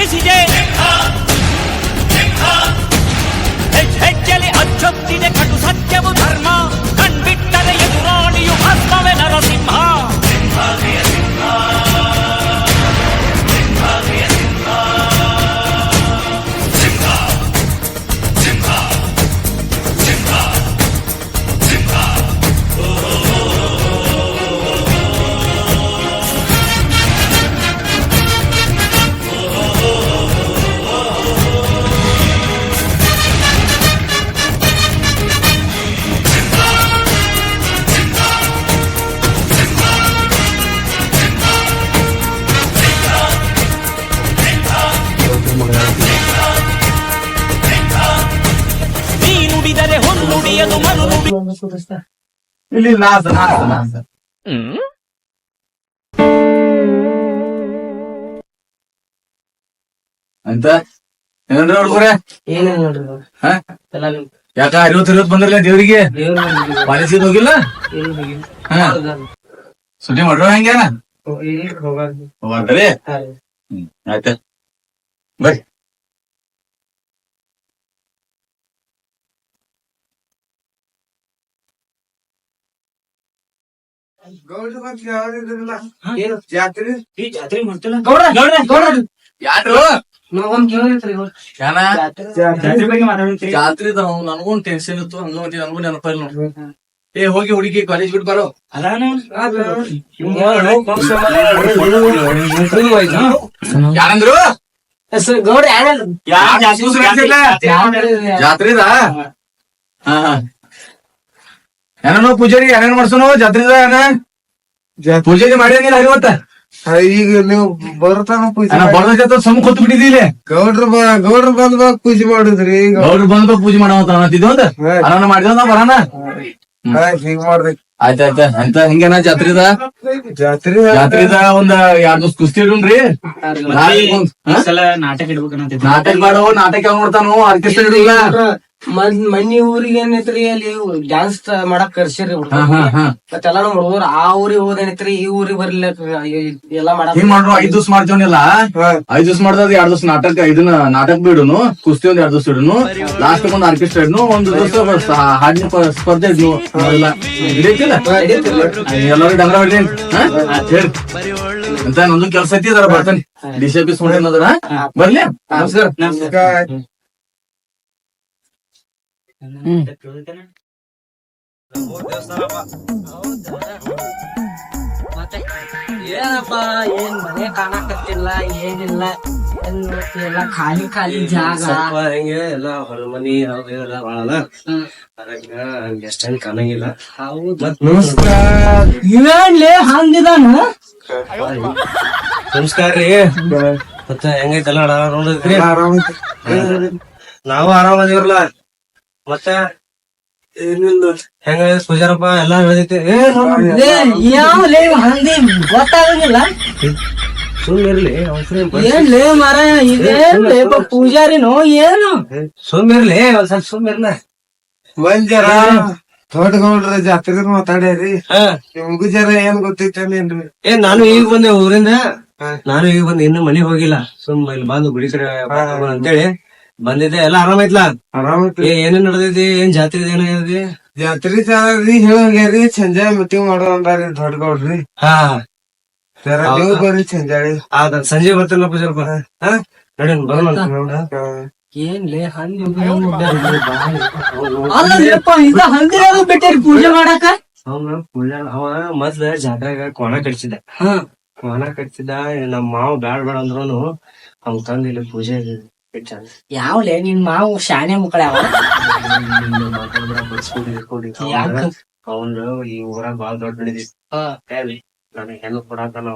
ಘರ್ಷಿಸಿದೆ ಹೆಜ್ಜೆಲಿ ಅಚ್ಚೊತ್ತಿದೆ ಕಟು ಸತ್ಯವು ಧರ್ಮ ಕಣ್ಬಿಟ್ಟರೆ ಎದುರಾಳಿಯು ಭಸ್ಮವೇ ನರಸಿಂಹ ನುಡಿದರೆ ಹೊನ್ನುಡಿಯದು ಮನು ನುಡಿ ಇಲ್ಲಿ ನಾಸ ನಾಸ ನಾಸ ಅಂತ ಏನಂದ್ರೆ ಹುಡುಗರೆ ಏನೇನ್ ನೋಡ್ರಿ ಯಾಕ 50 ಬಂದ್ರಲ್ಲ ದೇವ್ರಿಗೆ ಪಾಲಿಸಿದ್ ಹೋಗಿಲ್ಲ ಸುದ್ದಿ ಮಾಡ್ರೋ ಹೆಂಗೇನ ಹೋಗ್ರಿ ಆಯ್ತ ಬರ್ರಿ ಜಾತ್ರೆ ಮಾಡ್ತಿಲ್ಲ ಯಾರು ನಾವೊಂದ್ ಕೇಳಿದ್ರಿ ಜಾತ್ರೆ ನನಗೂ ಟೆನ್ಷನ್ ಇತ್ತು ನನಗೂ ನೆನಪಿಲ್ಲ ನೋಡ್ರಿ ಏ ಹೋಗಿ ಹುಡುಗಿ ಕಾಲೇಜ್ ಬಿಟ್ಟು ಬರೋ ಯಾರಂದ್ರು ಗೌಡ್ರ ಜಾತ್ರೆದ ಹಾ ಏನೋ ಪೂಜಾರಿ ಏನೇನ್ ಮಾಡ್ಸೋನು ಜಾತ್ರೆದ ಪೂಜಾರಿ ಮಾಡಿದಂಗಿಲ್ಲ ಇವತ್ತ ಈಗ ನೀವು ಬರ್ತಾನ ಪೂಜೆ ಬರ್ದ ಸಮ್ ಕೊತ್ತು ಬಿಟ್ಟಿದ್ದೀವಿ ಗೌಡ್ರ ಬಂದ್ ಪೂಜೆ ಮಾಡುದ್ರಿ ಗೌಡ್ರು ಬಂದ್ ಪೂಜೆ ಮಾಡವಂತ ಅನ್ನತ್ತಿದ್ವಿ ಅಂತ ಅರಾನ ಮಾಡಿದ್ವಿ ನಾವ್ ಬರಾನ ಹೀಗ್ ಮಾಡ್ಬೇಕು ಆಯ್ತಾಯ್ತ ಅಂತ ಹಿಂಗೇನ ಜಾತ್ರೆದ ಜಾತ್ರೆದ ಒಂದ್ 2 ದಿವಸ ಕುಸ್ತಿ ಇಡುನ್ರಿ ನಾಟಕ ಇಡ್ಬೇಕಂತ ನಾಟಕ ಮಾಡೋ ನಾಟಕ ಯಾವ ನೋಡ್ತಾನು ಆರ್ಕೆಸ್ಟ್ರಾ ಇಡುಲ್ಲ ಮನಿ ಊರಿಗೆ ಏನೈತ್ರಿ ಅಲ್ಲಿ ಡ್ಯಾನ್ಸ್ ಮಾಡಕ್ ಕರ್ಸಿರಿ ಮತ್ತೆಲ್ಲಾ ನಮ್ ಹುಡುಗರು ಆ ಊರಿಗೆ ಹೋದೇನೈತ್ರಿ ಈ ಊರಿಗೆ ಬರ್ಲಿಲ್ಲ ಎಲ್ಲಾ ಮಾಡಕ್ ಹಿಂಗ್ ಮಾಡ್ರು 5 ದಿವಸ ಮಾಡ್ತೇವನಿಲ್ಲ 5 ದಿವಸ ಮಾಡ್ದ 2 ದಿವಸ ನಾಟಕ ಇದನ್ನ ನಾಟಕ ಬಿಡುನು ಕುಸ್ತಿ ಒಂದ್ 2 ದಿವಸ ಇಡುನು ಲಾಸ್ಟ್ ಒಂದ್ ಆರ್ಕೆಸ್ಟ್ರಾ ಇಡ್ನು ಒಂದ್ ದಿವಸ ಹಾಡಿನ ಸ್ಪರ್ಧೆ ಇದ್ನು ಎಲ್ಲ ಹಿಡಿಯತಿಲ್ಲ ಎಲ್ಲರೂ ಡಂಗ್ರ ಹೊಡ್ರಿ ಹೇಳಿ ಅಂತ ನಂದು ಕೆಲ್ಸ ಐತಿ ಅದರ ಬರ್ತಾನೆ ಡಿಸಿಪಿಸ್ ನೋಡಿದ್ರ ಬರ್ಲಿ ನಮಸ್ಕಾರ ಏನಪ್ಪಾ ಏನ್ ಮನೆ ಕಾಣಕತ್ತಿಲ್ಲ ಏನಿಲ್ಲ ಎಲ್ಲ ಖಾಲಿ ಖಾಲಿ ಜಾಗ ಹೆಂಗೆ ಎಲ್ಲ ಹೊರಮನಿ ಎಲ್ಲ ಬಾಳಲ್ಲ ಎಷ್ಟೇನ್ ಕಾಣಂಗಿಲ್ಲ ನಮಸ್ಕಾರ ಇವೇನ್ಲಿ ಹಂಗಿದಾನ ನಮಸ್ಕಾರ ರೀ ಮತ್ತ ಹೆಂಗೈತಲ್ಲ ನೋಡಿದ್ರಿ ನಾವು ಆರಾಮದಿವ್ರಲ್ಲ ಮತ್ತ ಏನಿಲ್ಲ ಹೆಂಗ ಪೂಜಾರಪ್ಪ ಎಲ್ಲಾ ಹೇಳ್ದೈತಿ ಯಾವ್ಲೇ ಹಂದಿ ಗೊತ್ತಾಗಂಗಿಲ್ಲ ಸುಮ್ಮಿರ್ಲಿ ಏನ್ಲೇ ಮರ ಇದೇನ್ಲೇ ಪೂಜಾರಿನೋ ಏನು ಸುಮ್ಮಿರ್ಲಿ ಒಂದ್ ಸ್ವಲ್ಪ ಸುಮ್ಮಿರ್ಲ ಮಂಜರ ತೋಟಗೌಡ್ರ ಜಾತ್ರೆ ಮಾತಾಡ್ಯಾರಿ ನಿಮ್ಗೂ ಜರ ಏನ್ ಗೊತ್ತೈತೇನ್ರಿ ನಾನು ಈಗ ಬಂದೆ ಊರಿಂದ ನಾನು ಈಗ ಬಂದೆ ಇನ್ನು ಮನೆಗ್ ಹೋಗಿಲ್ಲ ಸುಮ್ ಇಲ್ಲಿ ಬಂದು ಗುಡಿ ಕಡೆ ಅಂತೇಳಿ ಬಂದಿದ್ದೆ ಎಲ್ಲ ಆರಾಮೈತ್ಲಾ ಏನೇನ್ ನಡೆದೈತಿ ಏನ್ ಜಾತ್ರೆ ಏನಾಗೈತಿ ಜಾತ್ರೆ ಚಾರಿ ಹೇಳೋಗ್ಯಾರಿ ಸಂಜೆ ಮೀಟಿಂಗ್ ಮಾಡೋ ಅಂದಾರಿ ದೊಡ್ಡಗೌಡ್ರಿ ನೀವು ಬರ್ರಿ ಸಂಜಾಳಿ ಸಂಜೆ ಬರ್ತೇನೆ ಪೂಜಾರಪ್ಪ ನಡಿ ಬರೋಣ ಏನ್ಲೇ ಹಂದಿ ಅಲ್ಲಪ್ಪ ಇದ ಹಂದಿರಾಗ ಬಿಟ್ಟಾರಿ ಪೂಜೆ ಮಾಡಾಕ ಅವ ಮೊದ್ಲ ಜಾತ್ರೆಗ ಕೋಣ ಕಟ್ಸಿದ್ದ ಕೋಣ ಕಟ್ಸಿದ್ದ ನಮ್ ಮಾವು ಬ್ಯಾಡ್ ಬೇಡ ಅಂದ್ರುನು ಅವ್ನ್ ತಂದ ಇಲ್ಲಿ ಪೂಜೆ ಯಾವ್ಲೇ ನಿನ್ ಮಾವು ಶಾನೆ ಮಕ್ಕಳ ಅವ್ನು ಈ ಊರಾಗ ಬಾಳ ದೊಡ್ಡ ಹಿಡಿದಿ ನನಗ್ ಹೆಣ್ಣು ಕೊಡಾಕನ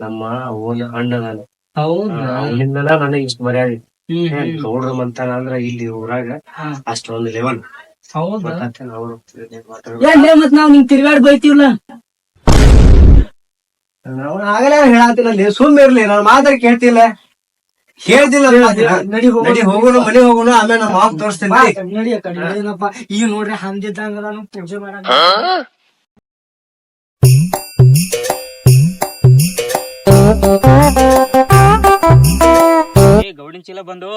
ನಮ್ಮ ಓನ್ ಅಣ್ಣ ನಾನು ಅವನಿಂದಲ ನನಗ್ ಇಷ್ಟ ಮರ್ಯಾದೆ ಗೌಡ್ರ ಮಂತಾನ ಅಂದ್ರ ಇಲ್ಲಿ ಊರಾಗ ಅಷ್ಟೊಂದು ಲೆವೆಲ್ ಮತ್ ನಾವ್ ನಿಂಗ್ ತಿರ್ಗಾಡ್ ಬೈತೀವಲ್ಲ ಆಗಲೇ ಹೇಳಾತಿಲ್ಲ ಸುಮ್ ಇರ್ಲಿ ನಾನು ಮಾತಾಡಿ ಕೇಳ್ತಿಲ್ಲ ಹೇಳ್ತಿಲ್ಲ ನಡಿ ಹೋಗೋಣ ಮನೆ ಹೋಗೋಣ ಆಮೇಲೆ ನಮ್ಮ ಮಾವ್ ತೋರಿಸ್ತೇನೆ ನಡಿಯಪ್ಪ ಈಗ ನೋಡ್ರಿ ಹಂದಿದ್ದಂಗ ಪೂಜೆ ಮಾಡ ಚೀಲ ಬಂದು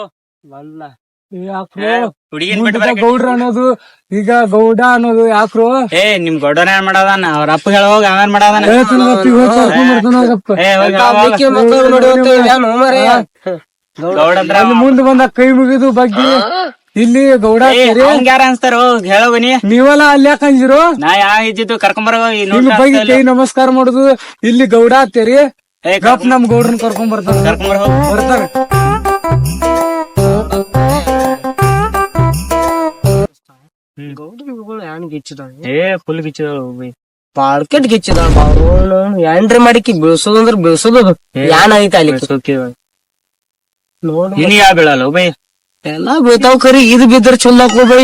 ಬಲ್ಲ ಹುಡುಗಿನ್ ಬಿಟ್ಟು ಬರಕ್ಕೆ ಗೌಡ್ರ ಅನ್ನೋದು ಈಗ ಗೌಡ ಅನ್ನೋದು ಯಾಕ್ರು ಏ ನಿಮ್ ಗೌಡನ ಏನ್ ಮಾಡದಾನ ಅವ್ರ ಅಪ್ಪ ಹೇಳೋಗ ಅವೇನ್ ಮಾಡದಾನ ಏ ಹೋಗ್ ಗೌಡ ಅಂದ್ರ ಮುಂದೆ ಬಂದ ಕೈ ಮುಗಿದು ಬಗ್ಗೆ ಇಲ್ಲಿ ಗೌಡ ಯಾರ ಅನ್ಸ್ತಾರೋ ಹೇಳೋ ಬನ್ನಿ ನೀವೆಲ್ಲ ಅಲ್ಲಿ ಯಾಕೆ ಅಂಜಿರು ನಾ ಯಾ ಇದ್ದಿದ್ದು ಕರ್ಕೊಂಬರೋ ನಿಮ್ ಬಗ್ಗೆ ಕೈ ನಮಸ್ಕಾರ ಮಾಡುದು ಇಲ್ಲಿ ಗೌಡ ಆಗ್ತೇರಿ ಗಪ್ ನಮ್ ಗೌಡ್ರನ್ ಕರ್ಕೊಂಡ್ ಬರ್ತಾರ ಕರ್ಕೊಂಬರ ಬರ್ತಾರ ಗೌಡ್ರಿಗಳು ಹೆಣ್ ಗಿಚ್ಚಿದ ಏ ಫುಲ್ ಗಿಚ್ಚ ಬಾಳ್ಕೆಟ್ ಗಿಚ್ಚಿದ ಎಂಟ್ರಿ ಮಾಡಿಕಿ ಬೀಳ್ಸೋದಂದ್ರ ಬೀಳ್ಸೋದು ಯಾನ್ ಐತ ಅಲ್ಲಿ ನೋಡ್ ನಿನ್ ಯಾ ಬೀಳಲ್ಲ ಬೈ ಎಲ್ಲಾ ಬೀಳ್ತಾವ್ ಖರಿ ಇದು ಬಿದ್ರ ಚಂದ ಹಾಕೋಬೈ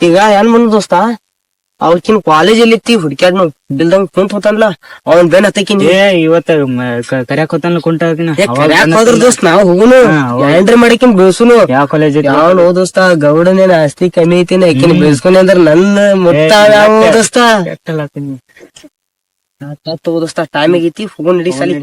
ಈಗ ಏನ್ ಬಂದ ದೋಸ್ತ ಅವಕಿನ್ ಕಾಲೇಜಲ್ಲಿ ಇತ್ತಿ ಹುಡ್ಕ್ಯಾಡ್ ನೋಡ್ ಬಿಲ್ದಂಗ್ ಕುಂತ ಹೋತನ್ಲ ಅವನ್ ಬೆನ್ ಹತ್ತಕಿನ್ ಏ ಇವತ್ತ ಕರ್ಯಾಕ್ ಹೋತಾನ ಕುಂಟ ಹೋದ್ರ ದೋಸ್ತ ನಾವ್ ಹೋಗುನು ಎಂಟ್ರಿ ಮಾಡಿಕಿನ್ ಬೀಳ್ಸುನು ಯಾವ ಕಾಲೇಜ್ ಯಾವನ್ ದೋಸ್ತ ಗೌಡನೇನ ಆಸ್ತಿ ಕಮ್ಮಿ ಐತಿನ ಆಕಿನ್ ಬೀಳ್ಸ್ಕೊನಿ ಅಂದ್ರ ನನ್ನ ಮುತ್ತಾವ ದೋಸ್ತ ದೋಸ್ತ ಟೈಮ್ ಆಗೈತಿ ಹೋಗು ನಡಿ ಸಲಿ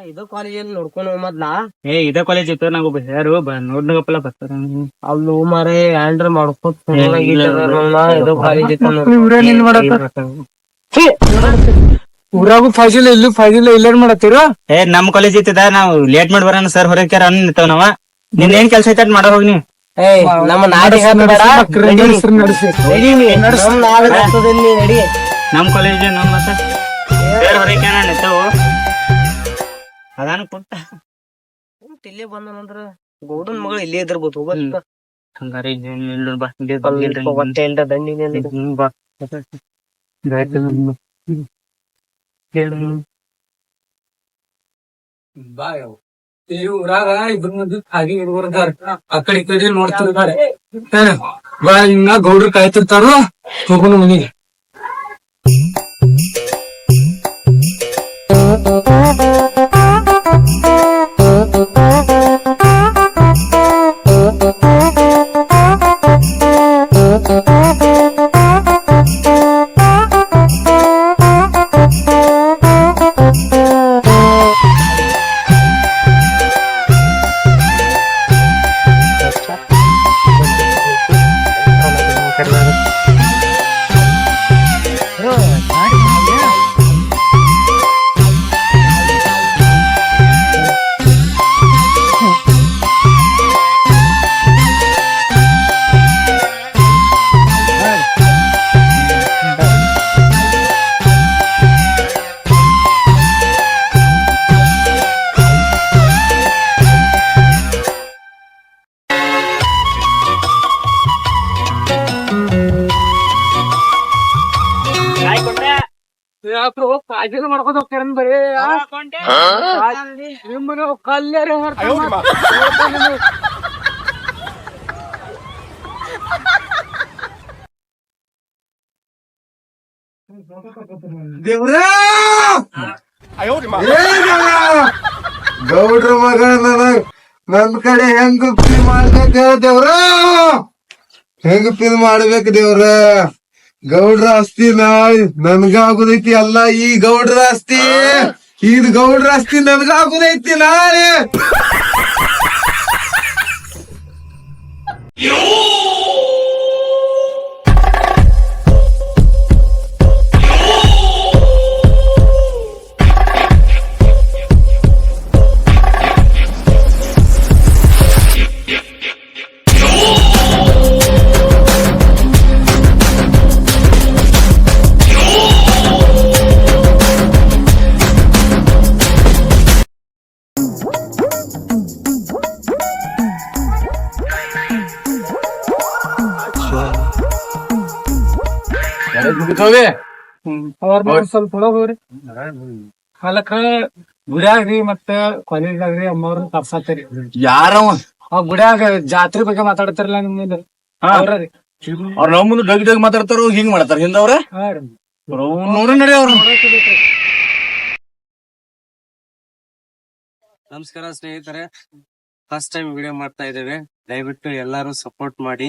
ಇದು ಕಾಲೇಜಲ್ಲಿ ನೋಡ್ಕೊಂಡು ಮೊದ್ಲಾ ಏ ಇದೇ ಕಾಲೇಜ್ ಇತ್ತು ನಾವು ಯಾರು ನೋಡ್ನಗಪ್ಪಲ್ಲ ಬರ್ತಾರ ಅಲ್ಲೂ ಮಾರೇ ಆಂಡ್ರ ಮಾಡ್ಕೊತ ಇದು ಕಾಲೇಜ್ ಊರಾಗೂ ಫಾಜಿಲ್ ಇಲ್ಲೂ ಫಾಜಿಲ್ ಇಲ್ಲೇನ್ ಮಾಡತ್ತೀರ ಏ ನಮ್ ಕಾಲೇಜ್ ಇತ್ತದ ನಾವು ಲೇಟ್ ಮಾಡಿ ಬರೋಣ ಸರ್ ಹೊರಕ್ಯಾರ ನಿಂತಾವ ನಾವ ನಿನ್ ಏನ್ ಕೆಲ್ಸ ಐತ ಮಾಡ ಹೋಗಿ ನೀವು ನಮ್ಮ ನಾಡಿ ನಡಿ ನಮ್ ಕಾಲೇಜ್ ನಮ್ ಮತ್ತೆ ಸರ್ ಹೊರಕ್ಯಾರ ನಿಂತಾವು ಅದಾನ ಕುಂಟ ಇಲ್ಲೇ ಬಂದನಂದ್ರ ಗೌಡನ್ ಮಗಳು ಇಲ್ಲೇ ಇದ್ದಿರ್ಬೋದು ಹೋಗ್ಬ ಹಂಗಾರೆ ಬಾ ಹೊಟ್ಟೆ ಇಲ್ದ ದಂಡಿ ಬಾ ಈ ಊರಾಗ ಇಬ್ರು ಮಂದಿ ಹಾಗೆ ಹುಡುಗರ್ದಾರ ಆ ಕಡೆ ಈ ಕಡೆ ನೋಡ್ತಿರ್ತಾರೆ ಬಾ ಹಿಂಗ ಗೌಡ್ರು ಕಾಯ್ತಿರ್ತಾರ ಹೋಗೋಣ ಮನಿಗೆ ಕಾಜಿನ ಮಾಡ್ಕೋತ ಹೋಗ್ತಾರ ಬರೀ ನಿಮ್ಮನ ಕಲ್ಯಾರ ದೇವ್ರ ಗೌಡ್ರ ಮಗ ನನ್ ಕಡೆ ಹೆಂಗ ಫೀಲ್ ಮಾಡ್ಬೇಕ ದೇವ್ರ ಹೆಂಗ ಫೀಲ್ ಮಾಡ್ಬೇಕ ದೇವ್ರ ಗೌಡ್ರ ಆಸ್ತಿ ನನ್ಗಾಗುದೈತಿ ಅಲ್ಲ ಈ ಗೌಡ್ರ ಆಸ್ತಿ ಇದು ಗೌಡ್ರ ಆಸ್ತಿ ನನ್ಗಾಗುದೈತಿ ನಾಳೆ ಅವ್ರ ಸ್ವಲ್ಪ ಒಳಗ್ ಹೋಗ್ರಿ ಕಾಲಕ್ಕ ಗುಡ್ಯಾಗ್ರಿ ಮತ್ತ ಕಾಲೇಜ್ದಾಗ್ರಿ ಅಮ್ಮವ್ರನ್ನ ತಪ್ಸಾತರಿ ಯಾರವ ಆ ಗುಡ್ಯಾಗ ಜಾತ್ರೆ ಬಗ್ಗೆ ಮಾತಾಡ್ತಾರಲ್ಲ ನಿಮ್ ಮುಂದೆ ಅವ್ರಿ ಅವ್ರ ನಮ್ಮ ಮುಂದೆ ಡಗ್ ಡಗ್ ಮಾತಾಡ್ತಾರ ಹಿಂಗ್ ಮಾಡ್ತಾರ ಹಿಂದವ್ರ ನೋಡ್ರಿ ನಡಿ ಅವ್ರ ನಮಸ್ಕಾರ ಸ್ನೇಹಿತರೆ ಫಸ್ಟ್ ಟೈಮ್ ವಿಡಿಯೋ ಮಾಡ್ತಾ ಇದ್ದೇವೆ. ದಯವಿಟ್ಟು ಎಲ್ಲಾರು ಸಪೋರ್ಟ್ ಮಾಡಿ,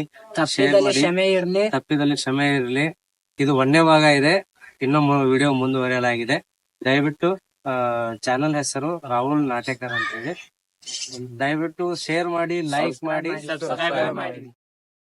ಶೇರ್ ಮಾಡಿ. ತಪ್ಪಿದಲ್ಲಿ ಕ್ಷಮೆ ಇರಲಿ. ಇದು 1ನೇ ಭಾಗ ಇದೆ. ಇನ್ನೊಂದು ವಿಡಿಯೋ ಮುಂದುವರೆಯಲಾಗಿದೆ. ದಯವಿಟ್ಟು ಚಾನಲ್ ಹೆಸರು ರಾಹುಲ್ ನಾಟೇಕರ್ ಅಂತ ಇದೆ. ದಯವಿಟ್ಟು ಶೇರ್ ಮಾಡಿ, ಲೈಕ್ ಮಾಡಿ, ಸಬ್ಸ್ಕ್ರೈಬ್ ಮಾಡಿ.